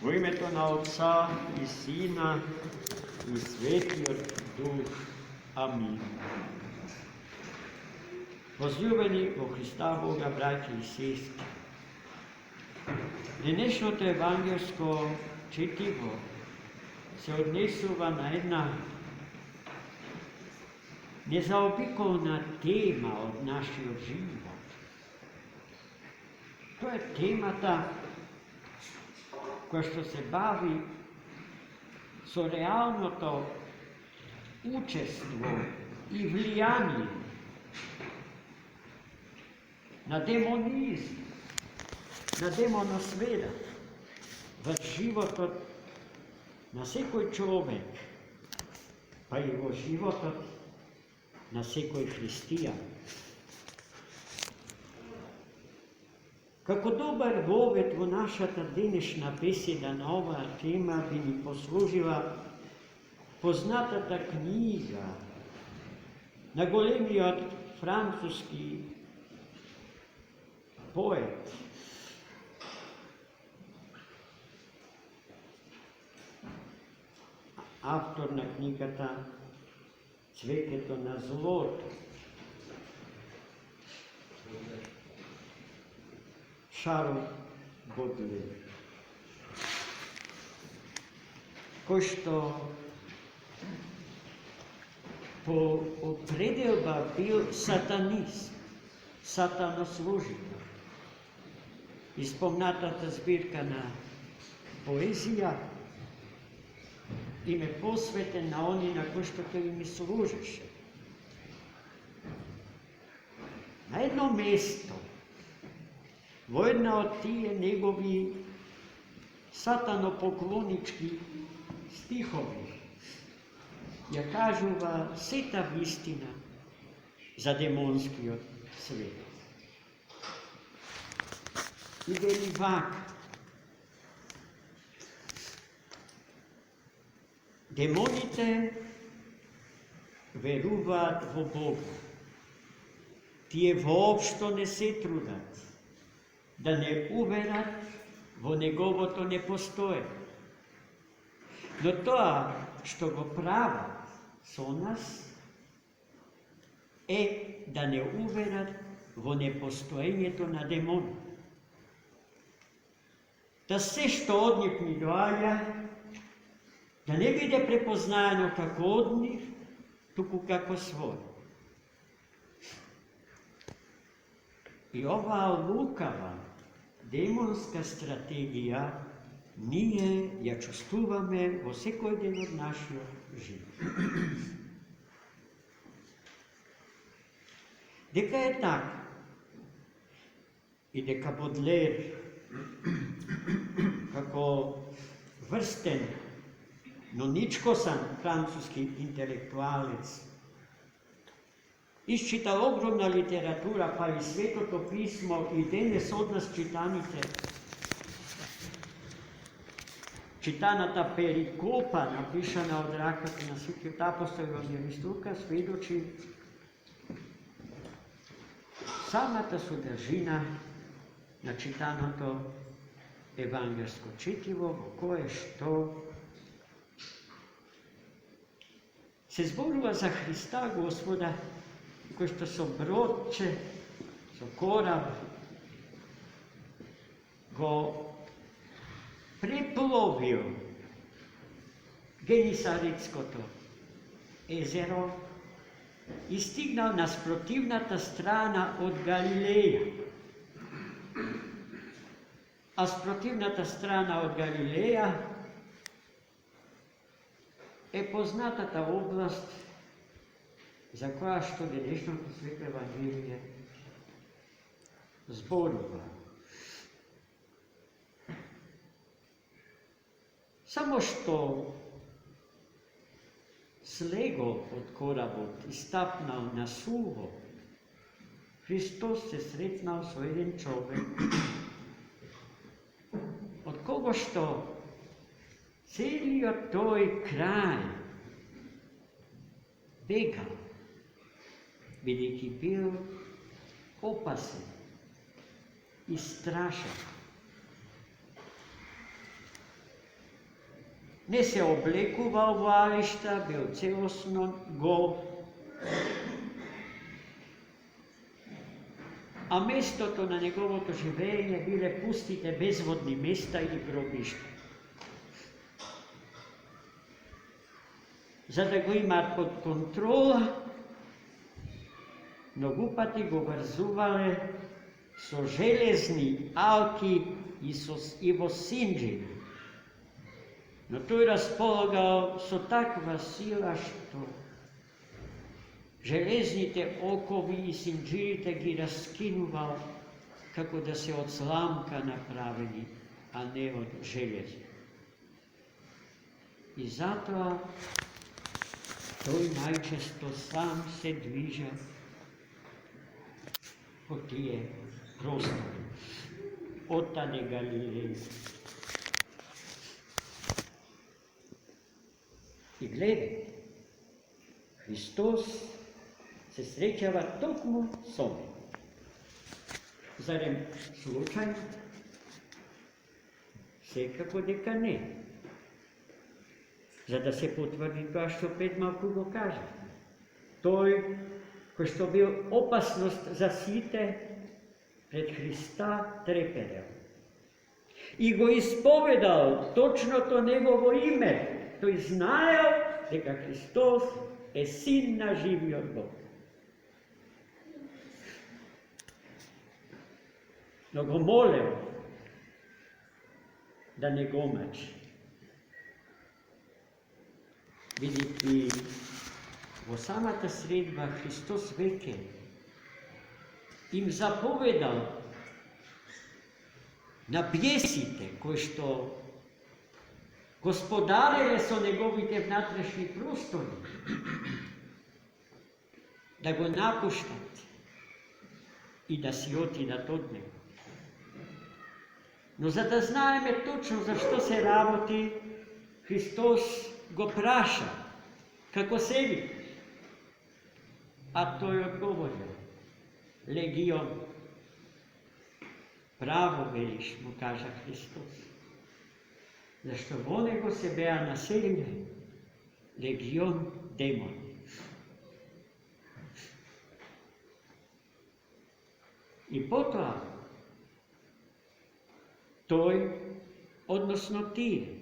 U imето na Otca i Sina i Svetijeg Duh. Amin. Возлюбени во Христа Бога, браќа и сестри, денешното евангелско четиво се однесува на една незаобиколна тема од нашиот живот. Тоа е темата која што се бави со реалното учество и влијание на демонизм, на демоносфера во животот на секој човек, па и во животот на секој христијан. Како добар вовед во нашата денешна беседа на оваа тема би ни послужила познатата книга на големиот француски поет автор на книгата Цвеќето на злото, Шарл Бодлер, кој што по определба бил сатанист, сатанослужител. Испомнатата збирка на поезија им е посветен на они на кои што тој им служеше. На едно место, во една од тие негови сатанопоклонички стихови, ја кажува сета вистина за демонскиот свет. И вели вака: демоните веруваат во Бога. Тие воопшто не се трудат да не уверат во неговото непостоење. Но тоа што го прават со нас е да не уверат во непостоењето на демонот. Да се што од нив ни доаѓа, да не биде препознаено како од нив, туку како свој. И оваа лукава демонска стратегија ние ја чувствуваме во секој ден од нашиот живот. Дека е така и дека Бодлер како врстен, но ничкосан француски интелектуалец исчитал огромна литература, па и Светото писмо и денес од нас читаната перикопа, напишана од раката на светиот апостол Евангелист Лука, сведочи самата содржина на читаното евангелско четиво, во кое што се зборува за Христа Господа, кој што со бродче, со кораб, го препловил Генисарецкото езеро и стигнал на спротивната страна од Галилеја. А спротивната страна од Галилеја е познатата област за која што денешното Свето Евангелие зборува. Само што слегол од коработ и стапнал на суво, Христос се сретнал со еден човек, од кого што целиот тој крај бегал, бидејќи бил опасен и страшен. не се облекувал во алишта, бил целосно гол. А местото на неговото живење биле пустите безводни места или гробишта. За да го имаат под контрола, многу пати го врзувале со железни алки и во синџи. Но тој располагал со таква сила што железните окови и синџирите ги раскинувал како да се од сламка направени, а не од железо. И затоа тој најчесто сам се движа по тие простори, оттаде Галилеја. И гледајте, Христос се среќава токму со мене. Зарем случајно? Секако дека не. За да се потврди тоа што пред малку го кажа. Тој кој што бил опасност за сите, пред Христа треперел. И го исповедал точното негово име. Тој знаел дека Христос е син на живиот Бог. Но го молел да не го мачи. Видите, во самата средба Христос веќе им заповедал на бесите кои што господареле со неговите внатрешни простори да го напуштат и да си отидат од него. Но за да знаеме точно за што се работи, Христос го праша, како се викаш? А тој одговорил, легион. Право велиш, му кажа Христос. Зашто во него се беа населени легион демони. И потоа, тој, односно тие,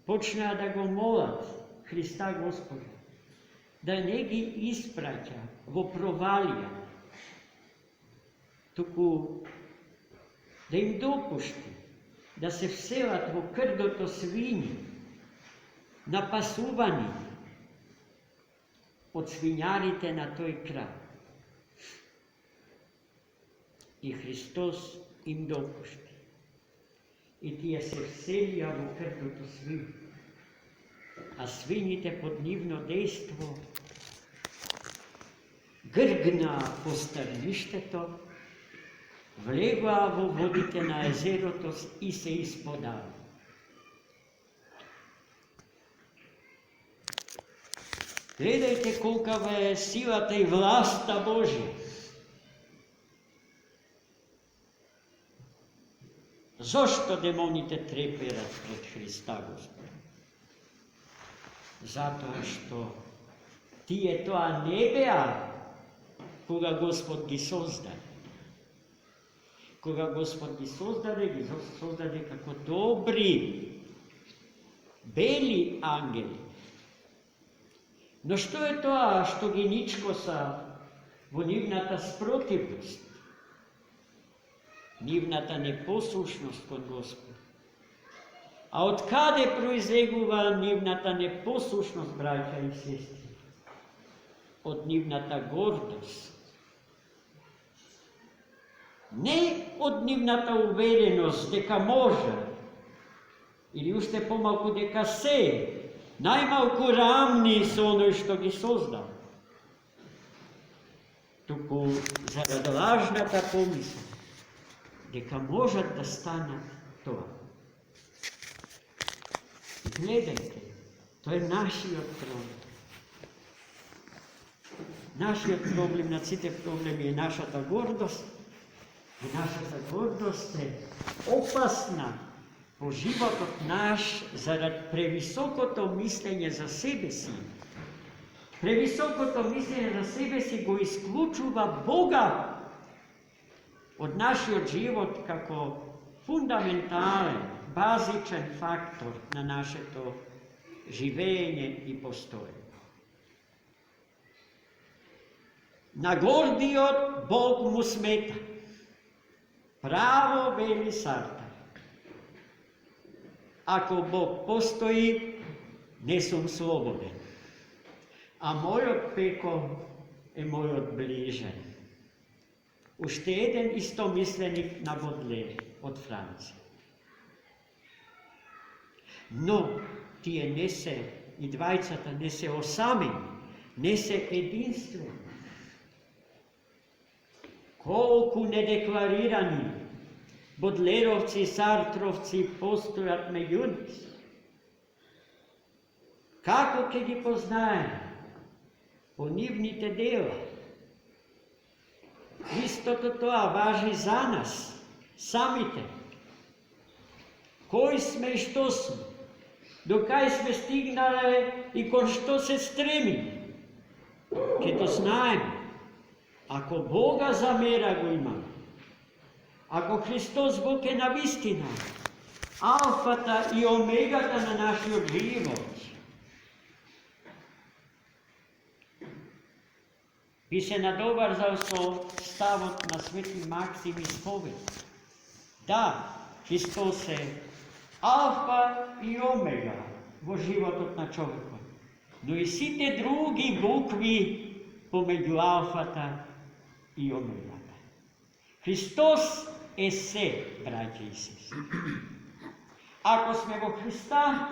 почнаа да го молат Христа Господа, да не ги испраќа во провалија, туку да им допушти да се вселат во крдото свињи, напасувани од свињарите на тој крај. И Христос им допушти. И тие се вселија во крдото свињи. А свињите под нивно дејство гргнаа по стрништето, влегоа во водите на езерото и се исподаа. Гледајте колкава е силата и власта Божја. Зошто демоните треперат пред Христа Господа? Затоа што тие тоа не беа кога Господ ги создаде. Кога Господ ги создаде како добри, бели ангели. Но што е тоа што ги ничкоса во нивната спротивност? Нивната непослушност кон Господ. А од каде произлегува нивната непослушност, браќа и сестри? Од нивната гордост. Не од нивната увереност дека може, или уште помалку дека се, најмалку рамни со оној што ги создал. Туку зарад лажната помисла дека можат да станат тоа. Гледајте, тоа е нашиот проблем. Нашиот проблем, на сите проблеми е нашата гордост. И нашата гордост е опасна по животот наш зарад превисокото мислење за себе си. Превисокото мислење за себе си го исклучува Бога од нашиот живот како фундаментален, базичен фактор на нашето живење и постоење. На гордиот Бог му смета. Право вели Сартар. Ако Бог постои, не сум слободен. А мојот пекол е мојот ближен. Уште еден истомисленик на Бодлер од Франција. Но тие не се, и двајцата не се осамени, не се единствени. Колку недекларирани Бодлеровци и Сартровци постојат меѓу нас. Како ќе ги познаеме? По нивните дела. Истото тоа важи за нас, самите. Кои сме и што сме? До кај сме стигнале и кон што се стремиме? Ке то знаеме. Ако Бога замера го имаме, ако Христос Бог е навистина, алфата и омегата на нашиот живот, би се надоврзал со ставот на Свети Максим Исповед. Да, Христос е алфа и омега во животот на човекот, но и сите други букви помеѓу алфата и омегата. Христос е се, браќа и сестри. Ако сме во Христа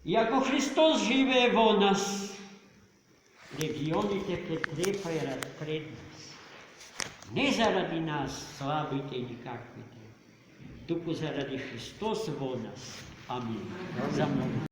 и ако Христос живее во нас, регионите претрепајат пред нас. Не заради нас, слабите и никаквите, туку заради Христос во нас. Амин.